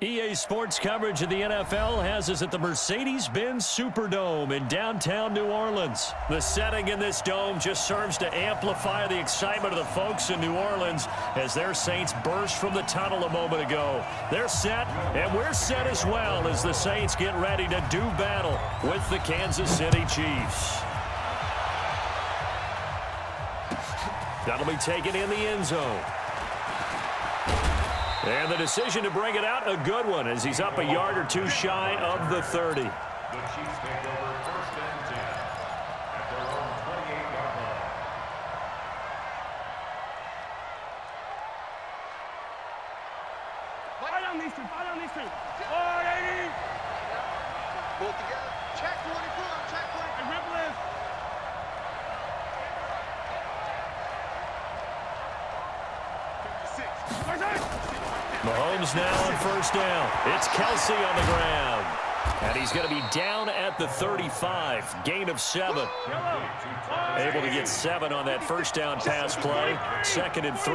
EA Sports coverage of the NFL has us at the Mercedes-Benz Superdome in downtown New Orleans. The setting in this dome just serves to amplify the excitement of the folks in New Orleans as their Saints burst from the tunnel a moment ago. They're set, and we're set as well as the Saints get ready to do battle with the Kansas City Chiefs. That'll be taken in the end zone. And the decision to bring it out, a good one, as he's up a yard or two shy of the 30. The Chiefs take over first and 10 at their own 28-yard line. Fight on these two, fight on these two. Oh, 80. Pull together. Check 24, check 24. And rip lift. Mahomes now on first down. It's Kelsey on the ground. And he's going to be down at the 35. Gain of 7. Able to get 7 on that first down pass play. 2nd and 3.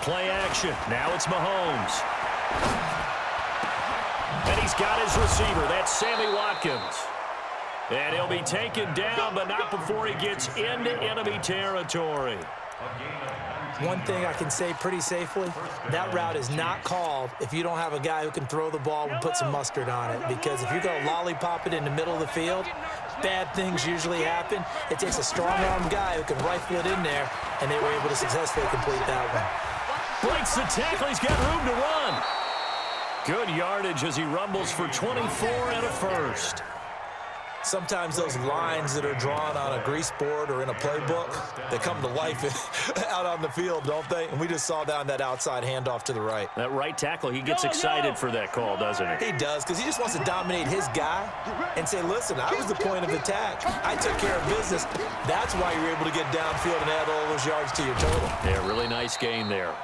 Play action. Now it's Mahomes. And he's got his receiver. That's Sammy Watkins. And he'll be taken down, but not before he gets into enemy territory. One thing I can say pretty safely, that route is not called if you don't have a guy who can throw the ball and put some mustard on it. Because if you're going to lollipop it in the middle of the field, bad things usually happen. It takes a strong-arm guy who can rifle it in there, and they were able to successfully complete that one. Breaks the tackle. He's got room to run. Good yardage as he rumbles for 24 and a first. Sometimes those lines that are drawn on a grease board or in a playbook, they come to life out on the field, don't they? And we just saw down that outside handoff to the right. That right tackle, he gets excited for that call, doesn't he? He does, because he just wants to dominate his guy and say, listen, I was the point of attack. I took care of business. That's why you're able to get downfield and add all those yards to your total. Yeah, really nice gain there.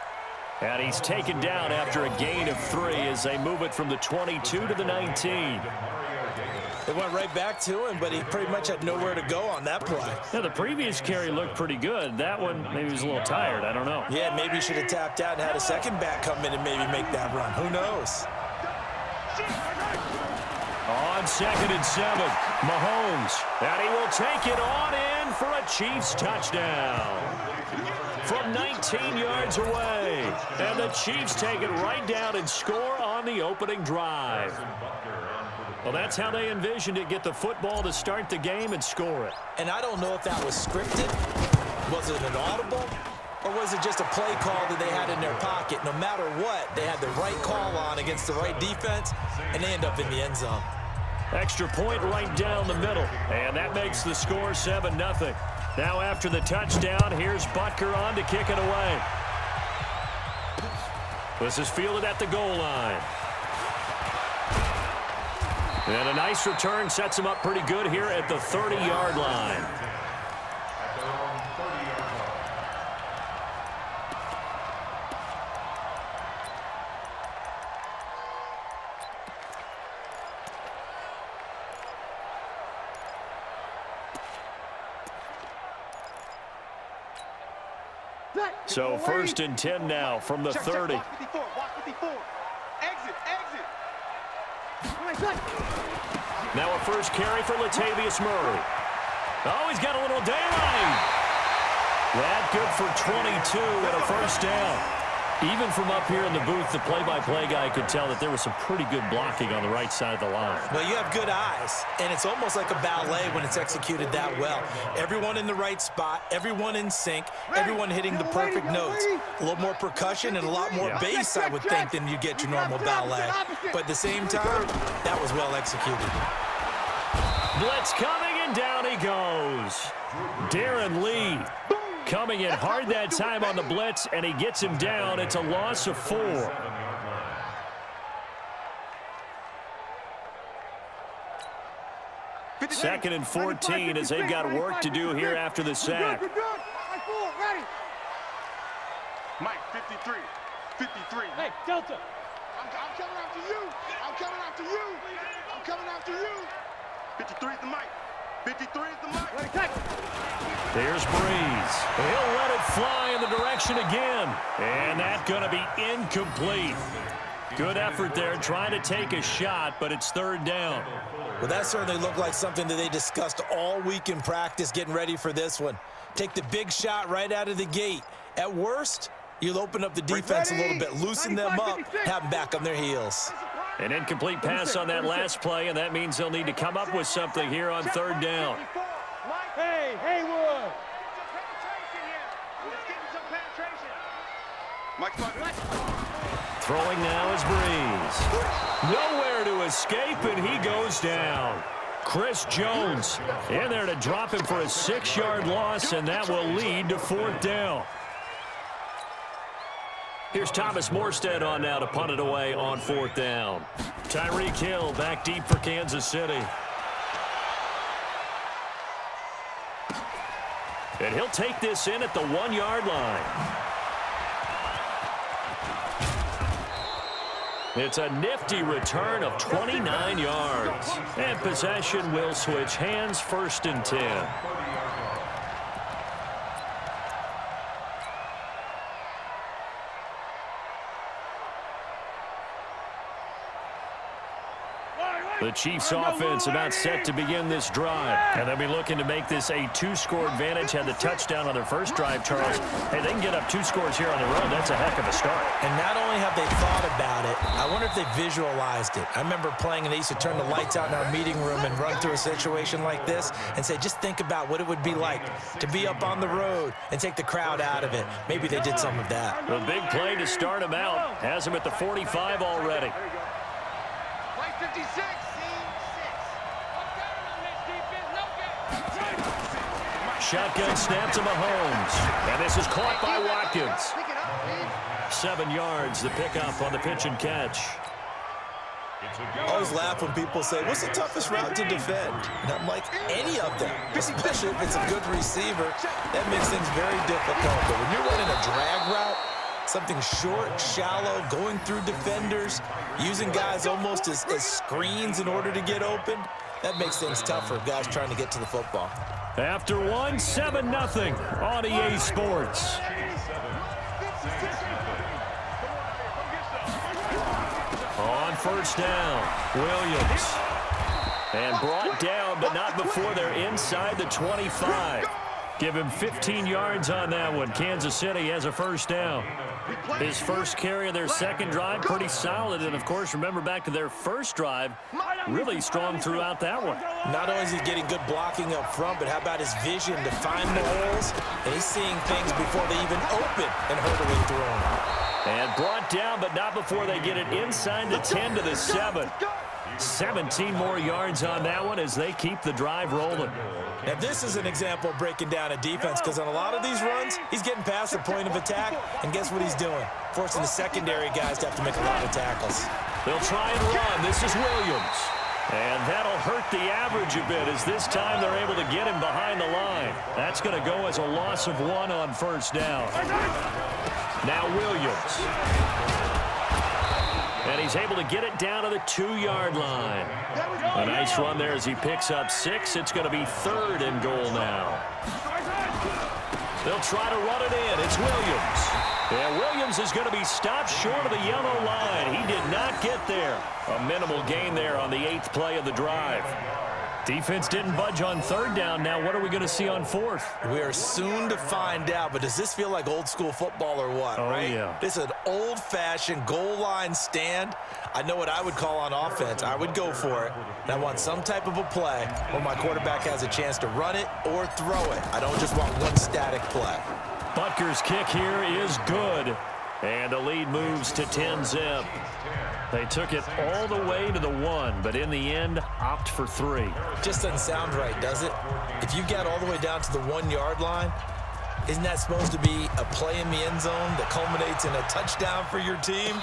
And he's taken down after a gain of 3 as they move it from the 22 to the 19. It went right back to him, but he pretty much had nowhere to go on that play. Yeah, the previous carry looked pretty good. That one, maybe he was a little tired. I don't know. Yeah, maybe he should have tapped out and had a second back come in and maybe make that run. Who knows? On 2nd and 7, Mahomes. And he will take it on in for a Chiefs touchdown. From 19 yards away. And the Chiefs take it right down and score on the opening drive. Well, that's how they envisioned it, get the football to start the game and score it. And I don't know if that was scripted. Was it an audible? Or was it just a play call that they had in their pocket? No matter what, they had the right call on against the right defense, and they end up in the end zone. Extra point right down the middle. And that makes the score 7-0. Now after the touchdown, here's Butker on to kick it away. This is fielded at the goal line. And a nice return sets him up pretty good here at the 30-yard line. At their own 30-yard line. So 1st and 10 now from the 30. Walk 54, walk 54. Exit, exit. Now a first carry for Latavius Murray. Oh, he's got a little daylight. That good for 22 and a first down. Even from up here in the booth, the play-by-play guy could tell that there was some pretty good blocking on the right side of the line. Well, you have good eyes, and it's almost like a ballet when it's executed that well. Everyone in the right spot, everyone in sync, everyone hitting the perfect notes. A little more percussion and a lot more bass, I would think, than you get your normal ballet. But at the same time, that was well executed. Blitz coming, and down he goes. Darren Lee coming in hard that time on the blitz, and he gets him down. It's a loss of 4. Second and 14 as they've got work to do here after the sack. Mike, 53. 53. Hey, Delta. I'm coming after you. I'm coming after you. I'm coming after you. 53 is the Mike. 53 is the mark. Here's Breeze. He'll let it fly in the direction again. And that's going to be incomplete. Good effort there trying to take a shot, but it's third down. Well, that certainly looked like something that they discussed all week in practice getting ready for this one. Take the big shot right out of the gate. At worst, you'll open up the defense a little bit, loosen them up, have them back on their heels. An incomplete pass on that last play, and that means they'll need to come up with something here on third down. Hey, Haywood. Throwing now is Breeze. Nowhere to escape, and he goes down. Chris Jones in there to drop him for a 6-yard loss, and that will lead to fourth down. Here's Thomas Morstead on now to punt it away on fourth down. Tyreek Hill back deep for Kansas City. And he'll take this in at the 1-yard line. It's a nifty return of 29 yards. And possession will switch hands, 1st and 10. The Chiefs offense about set to begin this drive. And they'll be looking to make this a 2-score advantage. Had the touchdown on their first drive, Charles. Hey, they can get up 2 scores here on the road. That's a heck of a start. And not only have they thought about it, I wonder if they visualized it. I remember playing and they used to turn the lights out in our meeting room and run through a situation like this and say, just think about what it would be like to be up on the road and take the crowd out of it. Maybe they did some of that. The big play to start him out. Has him at the 45 already. Play 56. Shotgun snap to Mahomes. And this is caught by Watkins. 7 yards, the pickup on the pitch and catch. I always laugh when people say, what's the toughest route to defend? And I'm like, any of them, especially if it's a good receiver. That makes things very difficult. But when you're running a drag route, something short, shallow, going through defenders, using guys almost as screens in order to get open, that makes things tough for guys trying to get to the football. After 1, 7-0 on EA Sports. On first down, Williams. And brought down, but not before they're inside the 25. Give him 15 yards on that one. Kansas City has a first down. His first carry of their second drive, pretty solid. And, of course, remember back to their first drive, really strong throughout that one. Not only is he getting good blocking up front, but how about his vision to find the holes? And he's seeing things before they even open and hurdling through them. And brought down, but not before they get it inside the 10 to the 7. 17 more yards on that one as they keep the drive rolling. Now, this is an example of breaking down a defense because on a lot of these runs, he's getting past the point of attack, and guess what he's doing? Forcing the secondary guys to have to make a lot of tackles. They'll try and run. This is Williams. And that'll hurt the average a bit as this time they're able to get him behind the line. That's going to go as a loss of 1 on first down. Now Williams. And he's able to get it down to the 2-yard line. A nice run there as he picks up 6. It's going to be 3rd and goal now. They'll try to run it in. It's Williams. And Williams is going to be stopped short of the yellow line. He did not get there. A minimal gain there on the 8th play of the drive. Defense didn't budge on third down. Now what are we going to see on fourth? We are soon to find out, but does this feel like old school football or what? Oh, right? Yeah. This is an old-fashioned goal line stand. I know what I would call on offense. I would go for it. And I want some type of a play where my quarterback has a chance to run it or throw it. I don't just want one static play. Butker's kick here is good. And the lead moves to 10-zip. They took it all the way to the 1, but in the end, opt for 3. Just doesn't sound right, does it? If you get all the way down to the 1-yard line, isn't that supposed to be a play in the end zone that culminates in a touchdown for your team?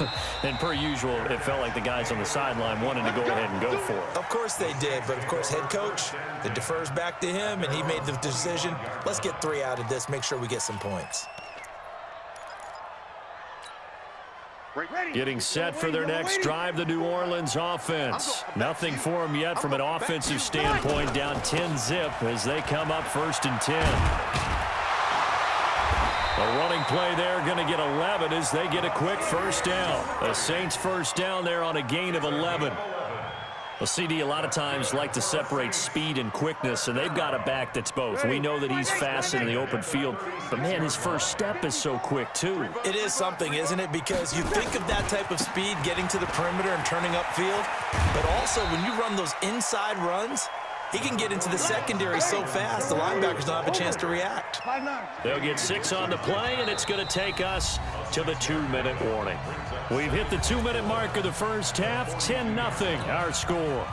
And per usual, it felt like the guys on the sideline wanted to go ahead and go for it. Of course they did, but of course head coach, it defers back to him, and he made the decision, let's get 3 out of this, make sure we get some points. Getting set for their next drive, the New Orleans offense. Nothing for them yet from an offensive standpoint, down 10-zip as they come up 1st and 10. A running play there, going to get 11 as they get a quick first down. The Saints first down there on a gain of 11. Well, CD a lot of times like to separate speed and quickness, and they've got a back that's both. We know that he's fast in the open field, but, man, his first step is so quick, too. It is something, isn't it? Because you think of that type of speed getting to the perimeter and turning upfield, but also when you run those inside runs, he can get into the secondary so fast, the linebackers don't have a chance to react. They'll get 6 on the play, and it's going to take us to the 2-minute warning. We've hit the 2-minute mark of the first half, 10-0, our score.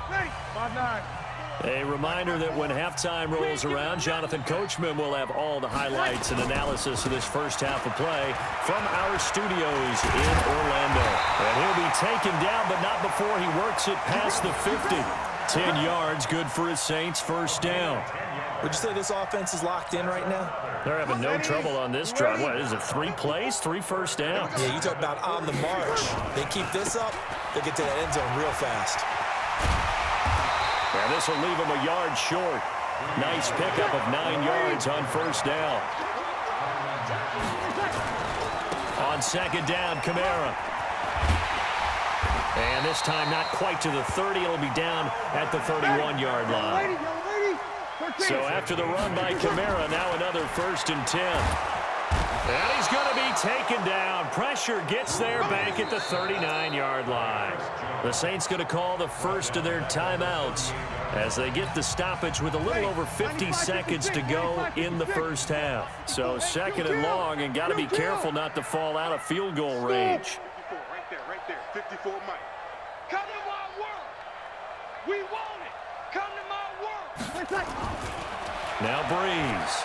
A reminder that when halftime rolls around, Jonathan Coachman will have all the highlights and analysis of this first half of play from our studios in Orlando. And he'll be taken down, but not before he works it past the 50. 10 yards, good for his Saints first down. Would you say this offense is locked in right now? They're having no trouble on this drive. What is it, 3 plays, 3 first downs? Yeah, you talk about on the march. They keep this up, they get to that end zone real fast. Yeah, this will leave them a yard short. Nice pickup of 9 yards on first down. On second down, Kamara. And this time not quite to the 30. It'll be down at the 31-yard line. So after the run by Kamara, now another 1st and 10. And he's going to be taken down. Pressure gets there back at the 39-yard line. The Saints going to call the first of their timeouts as they get the stoppage with a little over 50 seconds to go in the first half. So 2nd and long, and got to be careful not to fall out of field goal range. Right there, 54 Mike. Come to my world. We want it. Come to my world. Now Breeze.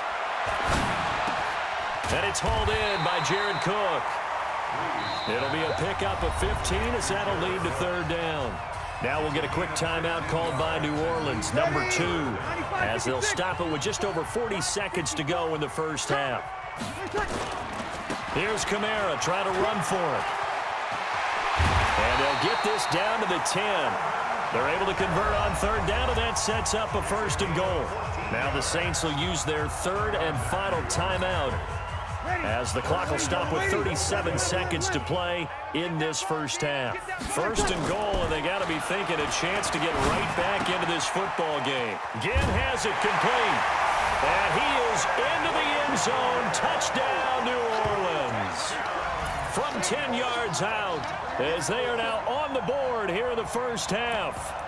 And it's hauled in by Jared Cook. It'll be a pickup of 15 as that'll lead to 3rd down. Now we'll get a quick timeout called by New Orleans, number 2, as they'll stop it with just over 40 seconds to go in the first half. Here's Kamara trying to run for it. And they'll get this down to the 10. They're able to convert on 3rd down, and that sets up a 1st and goal. Now the Saints will use their 3rd and final timeout as the clock will stop with 37 seconds to play in this first half. 1st and goal, and they got to be thinking a chance to get right back into this football game. Ginn has it complete. And he is into the end zone. Touchdown, New Orleans. From 10 yards out, as they are now on the board here in the first half.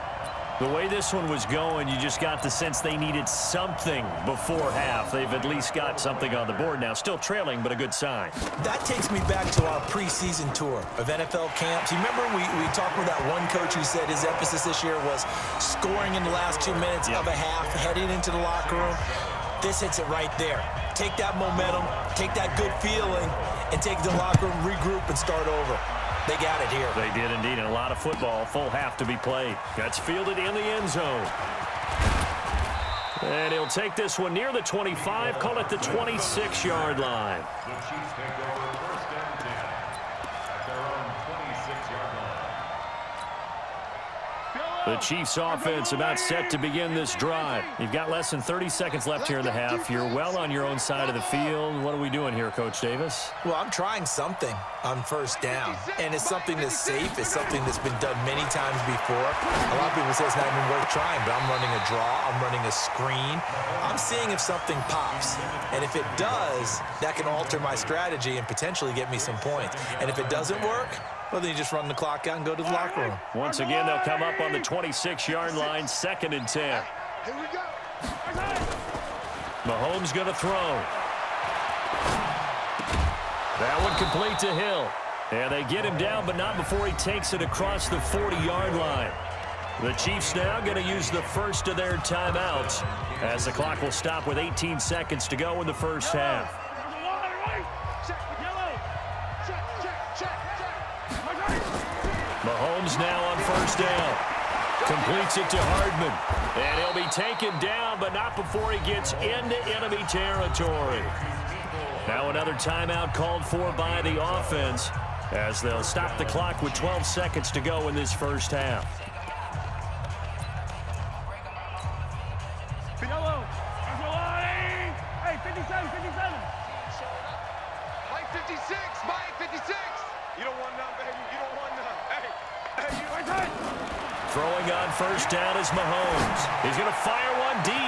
The way this one was going, you just got the sense they needed something before half. They've at least got something on the board now. Still trailing, but a good sign. That takes me back to our preseason tour of NFL camps. You remember we talked with that one coach who said his emphasis this year was scoring in the last 2 minutes of a half, heading into the locker room. This hits it right there. Take that momentum, take that good feeling, and take the locker room, regroup, and start over. They got it here. They did indeed, and a lot of football, full half to be played. That's fielded in the end zone. And he'll take this one near the 25, call it the 26-yard line. The Chiefs take over 1st and 10 at their own 26-yard line. The Chiefs offense about set to begin this drive. You've got less than 30 seconds left here in the half. You're well on your own side of the field. What are we doing here, Coach Davis? Well, I'm trying something on 1st down, and it's something that's safe. It's something that's been done many times before. A lot of people say it's not even worth trying, but I'm running a draw. I'm running a screen. I'm seeing if something pops, and if it does, that can alter my strategy and potentially get me some points. And if it doesn't work, well, then you just run the clock out and go to the locker room. Once again, they'll come up on the 26-yard line, 2nd and 10. Here we go. Mahomes going to throw. That one complete to Hill. And they get him down, but not before he takes it across the 40-yard line. The Chiefs now going to use the first of their timeouts as the clock will stop with 18 seconds to go in the first half. Mahomes now on 1st down. Completes it to Hardman. And he'll be taken down, but not before he gets into enemy territory. Now another timeout called for by the offense as they'll stop the clock with 12 seconds to go in this first half. Hey, 57, 57. Mike 56, Mike 56. You don't want none, baby. You don't want none. Hey, you right there. Throwing on first down is Mahomes. He's going to fire one deep.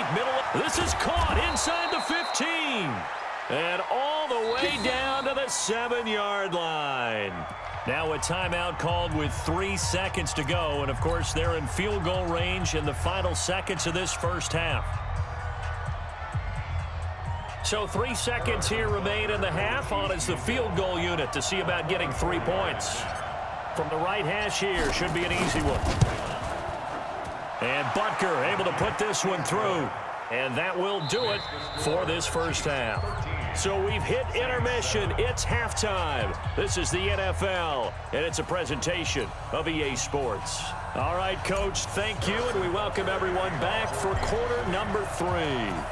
This is caught inside the 15. And all the way down to the 7-yard line. Now a timeout called with 3 seconds to go. And, of course, they're in field goal range in the final seconds of this first half. So 3 seconds here remain in the half. On is the field goal unit to see about getting 3 points. From the right hash here, should be an easy one. And Butker able to put this one through. And that will do it for this first half. So we've hit intermission. It's halftime. This is the NFL, and it's a presentation of EA Sports. All right, Coach, thank you, and we welcome everyone back for quarter number 3.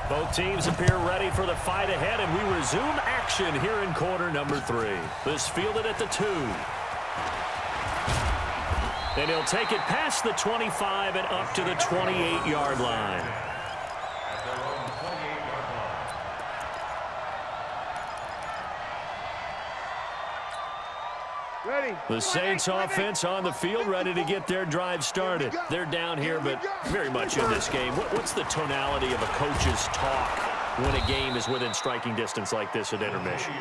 Both teams appear ready for the fight ahead, and we resume action here in quarter number 3. This fielded at the 2. And he'll take it past the 25 and up to the 28-yard line. Ready. The Saints offense on the field, ready to get their drive started. They're down here, but very much in this game. What's the tonality of a coach's talk when a game is within striking distance like this at intermission?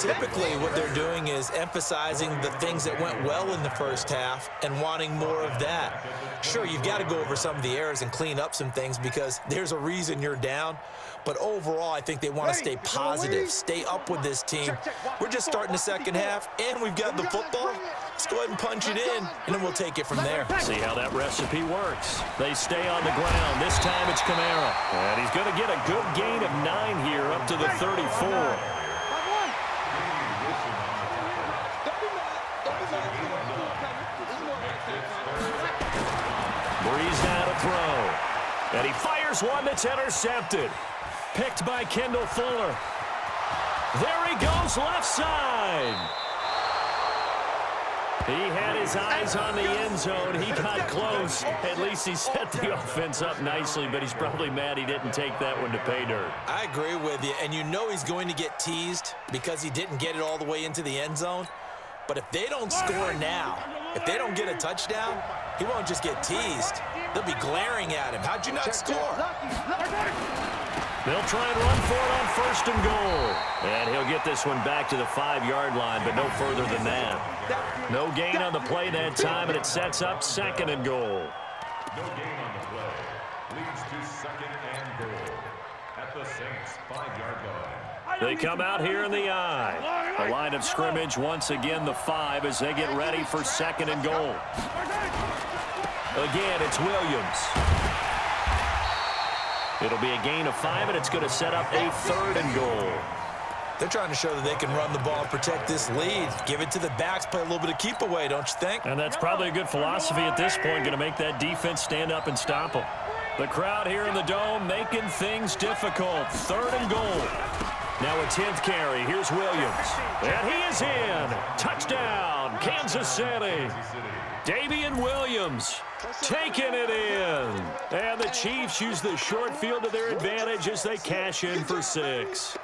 Typically, what they're doing is emphasizing the things that went well in the first half and wanting more of that. Sure, you've got to go over some of the errors and clean up some things because there's a reason you're down. But overall, I think they want to stay positive, stay up with this team. We're just starting the second half, and we've got the football. Let's go ahead and punch it in, and then we'll take it from there. See how that recipe works. They stay on the ground. This time it's Kamara. And he's going to get a good gain of 9 here up to the 34. Breeze now to throw. And he fires one that's intercepted. Picked by Kendall Fuller. There he goes, left side. He had his eyes on the end zone. He got close. At least he set the offense up nicely, but he's probably mad he didn't take that one to pay dirt. I agree with you, and you know he's going to get teased because he didn't get it all the way into the end zone. But if they don't score now, if they don't get a touchdown, he won't just get teased. They'll be glaring at him. How'd you not score? They'll try and run for it on first and goal. And he'll get this one back to the 5-yard line, but no further than that. No gain on the play that time, and it sets up second and goal. No gain on the play. Leads to second and goal at the Saints' 5-yard line. They come out here in the I. The line of scrimmage once again the 5 as they get ready for second and goal. Again, it's Williams. It'll be a gain of 5, and it's going to set up a third and goal. They're trying to show that they can run the ball and protect this lead. Give it to the backs, play a little bit of keep away, don't you think? And that's probably a good philosophy at this point, going to make that defense stand up and stop them. The crowd here in the Dome making things difficult. Third and goal. Now a 10th carry. Here's Williams. And he is in. Touchdown, Kansas City. Damian Williams taking it in. And the Chiefs use the short field to their advantage as they cash in for 6.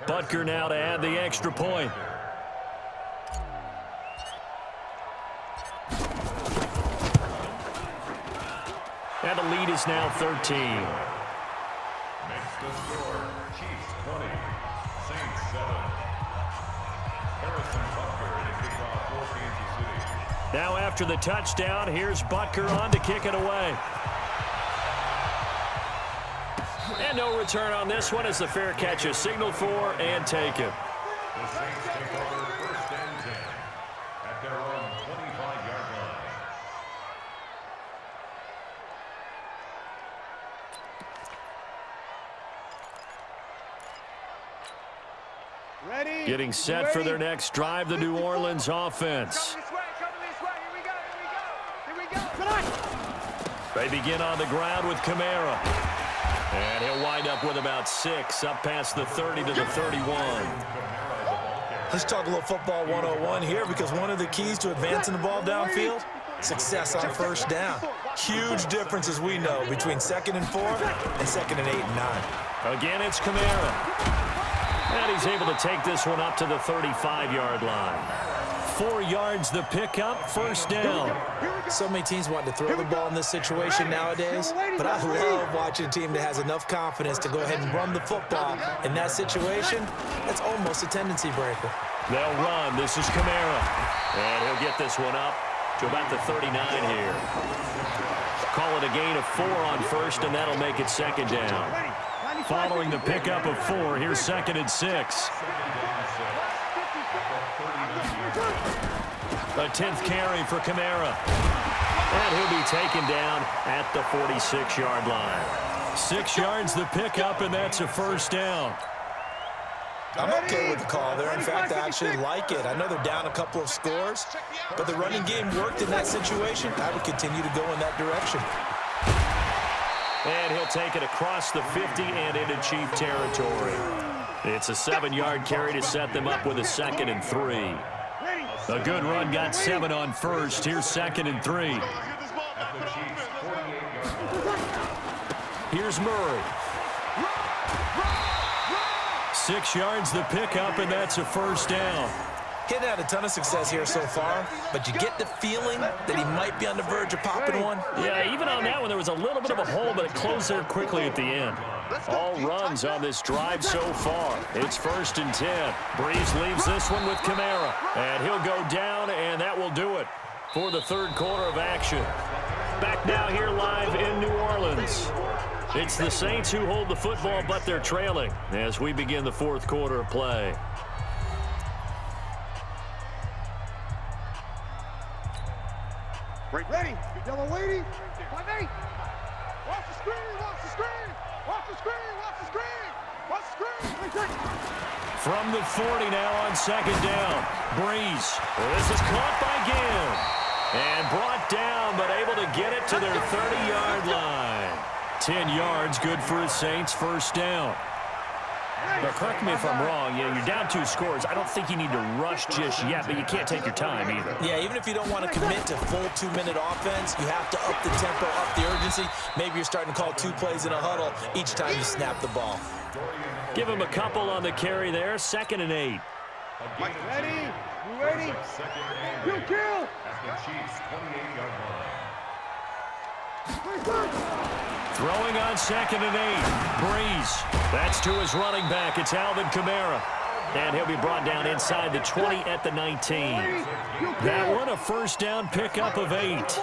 Butker now to add the extra point. And the lead is now 13. Makes the score. Chiefs 20, Saints 7. Harrison Butker in a kickoff for Kansas City. Now after the touchdown, here's Butker on to kick it away. And no return on this one as the fair catch is signaled for and taken. The Saints take over first and 10 at their own 25-yard line. Ready. Getting set for their next drive, the New Orleans offense. Come this way. Here we go. Here we go. They begin on the ground with Kamara. And he'll wind up with about 6, up past the 30 to the 31. Let's talk a little football 101 here, because one of the keys to advancing the ball downfield, success on first down. Huge difference, as we know, between 2nd and 4 and 2nd and 8 and 9. Again, it's Kamara. And he's able to take this one up to the 35-yard line. 4 yards the pickup, first down. So many teams want to throw the ball in this situation nowadays, but I love watching a team that has enough confidence to go ahead and run the football. In that situation, that's almost a tendency breaker. They'll run. This is Kamara. And he'll get this one up to about the 39 here. Call it a gain of 4 on first, and that'll make it 2nd down. Following the pickup of 4, here's 2nd and 6. A 10th carry for Kamara. And he'll be taken down at the 46-yard line. 6 yards the pickup, and that's a first down. I'm okay with the call there. In fact, I actually like it. I know they're down a couple of scores, but the running game worked in that situation. I would continue to go in that direction. And he'll take it across the 50 and into Chief territory. It's a 7-yard carry to set them up with a 2nd and 3. A good run got 7 on first. Here's 2nd and 3. Here's Murray. 6 yards the pickup, and that's a first down. He hadn't had a ton of success here so far, but you get the feeling that he might be on the verge of popping one. Yeah, even on that one, there was a little bit of a hole, but it closed there quickly at the end. All runs on this drive so far. It's 1st and 10. Breeze leaves this one with Kamara, and he'll go down, and that will do it for the 3rd quarter of action. Back now here live in New Orleans. It's the Saints who hold the football, but they're trailing as we begin the 4th quarter of play. Ready. Yellow waiting. 5-8. Watch the screen. Watch the screen. Watch the screen. Watch the screen. Watch the screen. From the 40 now on 2nd down. Breeze. This is caught by Gill. And brought down, but able to get it to their 30-yard line. 10 yards, good for the Saints, first down. But correct me if I'm wrong, you're down 2 scores. I don't think you need to rush just yet, but you can't take your time either. Yeah, even if you don't want to commit to full 2-minute offense, you have to up the tempo, up the urgency. Maybe you're starting to call 2 plays in a huddle each time you snap the ball. Give him a couple on the carry there, 2nd and 8. Mike, ready? You ready? You kill! At the Chiefs' 28-yard line. Throwing on 2nd and 8. Breeze. That's to his running back. It's Alvin Kamara. And he'll be brought down inside the 20 at the 19. That one a first down pickup of 8. Watch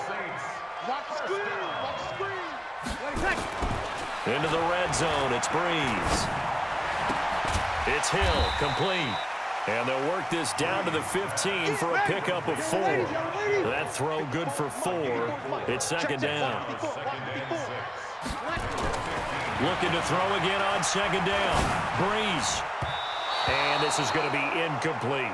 the screen. Watch the screen. Into the red zone. It's Breeze. It's Hill. Complete. And they'll work this down to the 15 for a pickup of 4. That throw good for 4. It's 2nd down. Looking to throw again on 2nd down. Breeze. And this is going to be incomplete.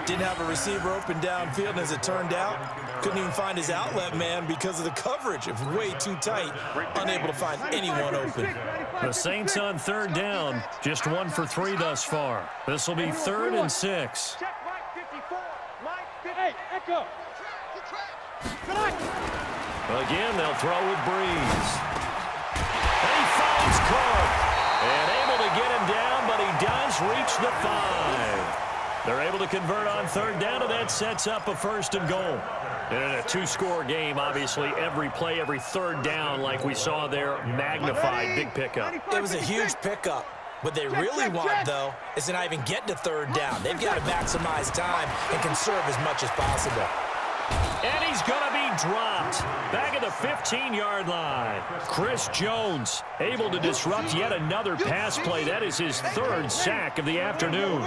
Didn't have a receiver open downfield, and as it turned out, couldn't even find his outlet man because of the coverage. It was way too tight, unable to find anyone open. The Saints on 3rd down, just 1 for 3 thus far. This will be 3rd and 6. Check Mike 54. Mike 58. Echo. Again, they'll throw with Breeze. And he finds Clark. And able to get him down, but he does reach the 5. They're able to convert on 3rd down, and that sets up a 1st and goal. And in a 2-score game, obviously, every play, every 3rd down, like we saw there, magnified, big pickup. It was a huge pickup. What they really want, though, is to not even get to 3rd down. They've got to maximize time and conserve as much as possible. And he's going to be dropped back at the 15-yard line. Chris Jones able to disrupt yet another pass play. That is his 3rd sack of the afternoon.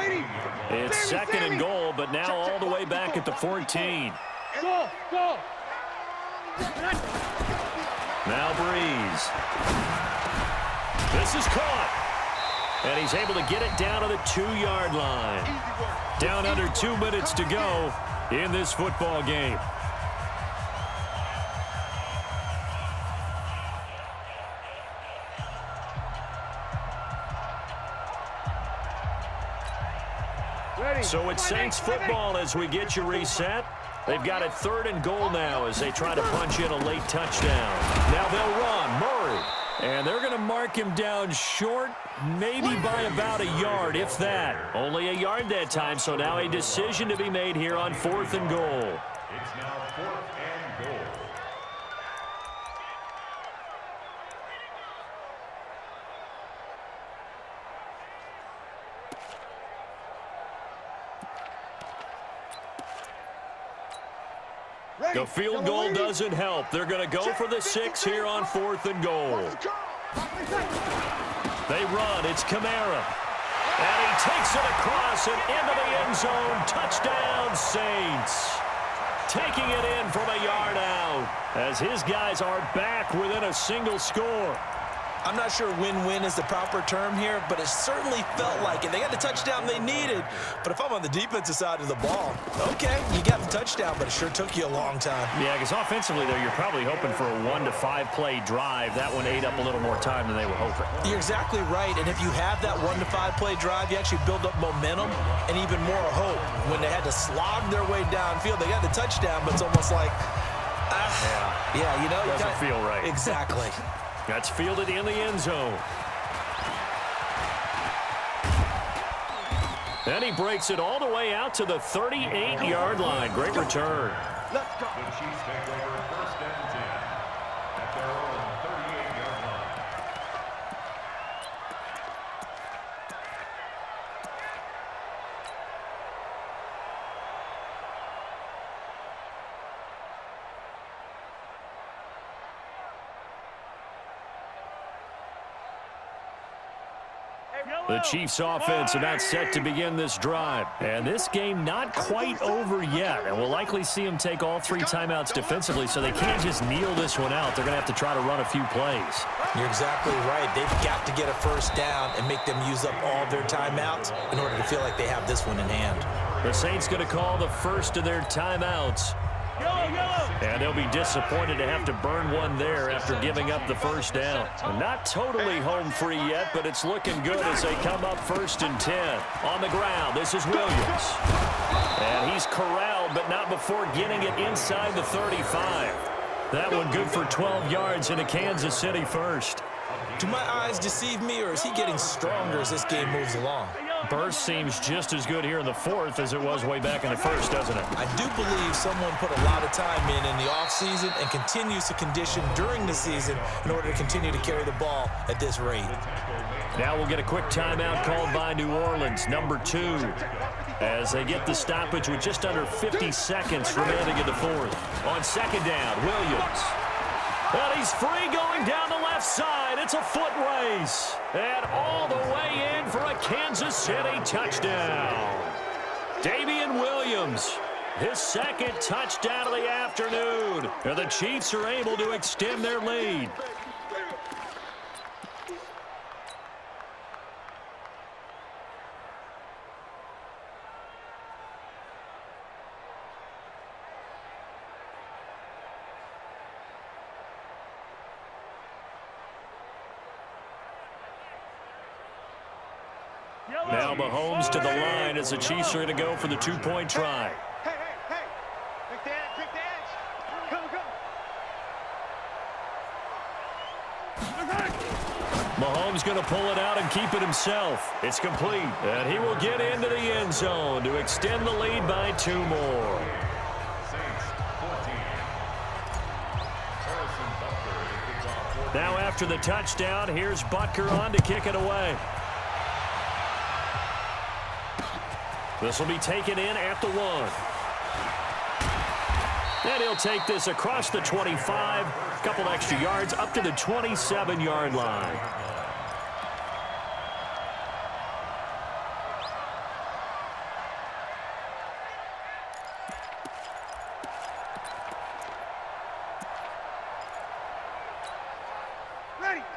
It's 2nd and goal, but now all the way back at the 14. Go, go. Now Breeze. This is caught. And he's able to get it down to the 2-yard line. Down under 2 minutes to go in this football game. So it's Saints football as we get you reset. They've got it 3rd and goal now as they try to punch in a late touchdown. Now they'll run. Murray. And they're going to mark him down short, maybe by about a yard, if that. Only a yard that time, so now a decision to be made here on 4th and goal. It's now 4th and goal. The field goal doesn't help. They're going to go for the 6 here on 4th and goal. They run. It's Kamara. And he takes it across and into the end zone. Touchdown, Saints. Taking it in from a yard out as his guys are back within a single score. I'm not sure win-win is the proper term here, but it certainly felt like it. They got the touchdown they needed, but if I'm on the defensive side of the ball, okay, you got the touchdown, but it sure took you a long time. Yeah, because offensively, though, you're probably hoping for a 1 to 5 play drive. That one ate up a little more time than they were hoping. You're exactly right, and if you have that 1 to 5 play drive, you actually build up momentum and even more hope. When they had to slog their way downfield, they got the touchdown, but it's almost like, yeah, you know. Doesn't feel right. Exactly. That's fielded in the end zone. And he breaks it all the way out to the 38-yard line. Great return. Let's go. The Chiefs take over 1st and 10 at their own 38-yard line. The Chiefs offense about set to begin this drive. And this game not quite over yet. And we'll likely see them take all 3 timeouts defensively, so they can't just kneel this one out. They're going to have to try to run a few plays. You're exactly right. They've got to get a 1st down and make them use up all their timeouts in order to feel like they have this one in hand. The Saints going to call the first of their timeouts. And they'll be disappointed to have to burn one there after giving up the 1st down. Not totally home free yet, but it's looking good as they come up 1st and 10. On the ground, this is Williams. And he's corralled, but not before getting it inside the 35. That one good for 12 yards into Kansas City 1st. Do my eyes deceive me, or is he getting stronger as this game moves along? Burst seems just as good here in the 4th as it was way back in the 1st, doesn't it? I do believe someone put a lot of time in the offseason and continues to condition during the season in order to continue to carry the ball at this rate. Now we'll get a quick timeout called by New Orleans, number 2, as they get the stoppage with just under 50 seconds remaining in the 4th. On 2nd down, Williams. And he's free going down the left side. It's a foot race. And all the way in for a Kansas City touchdown. Damian Williams, his 2nd touchdown of the afternoon. And the Chiefs are able to extend their lead. Now Mahomes to the line as the Chiefs are going to go for the 2-point try. Hey. Quick the edge. Go. Mahomes going to pull it out and keep it himself. It's complete. And he will get into the end zone to extend the lead by 2 more. Saints 14. Harrison Butker is the kickoff. Now after the touchdown, here's Butker on to kick it away. This will be taken in at the 1. And he'll take this across the 25, a couple extra yards up to the 27-yard line.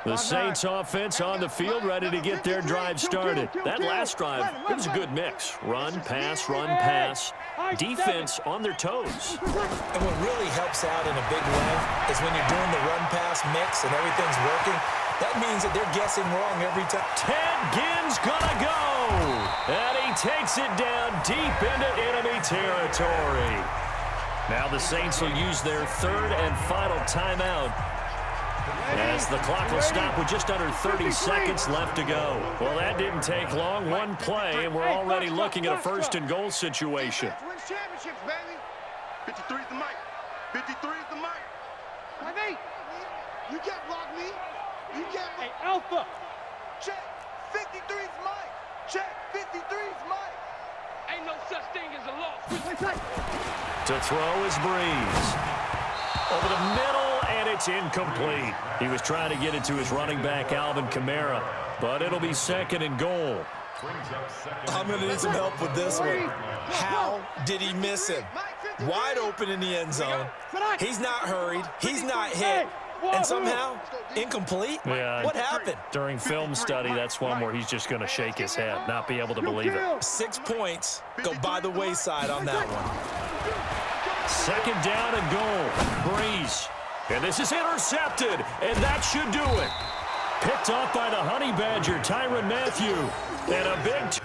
The Saints offense on the field ready to get their drive started. That last drive, it was a good mix. Run, pass, defense on their toes. And what really helps out in a big way is when you're doing the run-pass mix and everything's working, That means that they're guessing wrong every time. Ted Ginn's gonna go. And he takes it down deep into enemy territory. Now the Saints will use their third and final timeout, as the clock will stop with just under 30 seconds left to go. Well, that didn't take long. One play, and we're already looking at a first and goal situation. Win championships, baby. 53 is the mic. 53 is the mic. My mate, you can't block me. You can't. Hey, Alpha. Check. 53's mine. Check. 53's mine. Ain't no such thing as a loss. To throw is Breeze. Over the middle, and it's incomplete. He was trying to get it to his running back, Alvin Kamara, but it'll be second and goal. I'm going to need some help with this one. How did he miss him? Wide open in the end zone. He's not hurried. He's not hit. And somehow, incomplete? Yeah. What happened? During film study, that's one where he's just going to shake his head, not be able to believe it. 6 points go by the wayside on that one. Second down and goal. Breeze. And this is intercepted, and that should do it. Picked off by the Honey Badger, Tyrann Mathieu. And a big...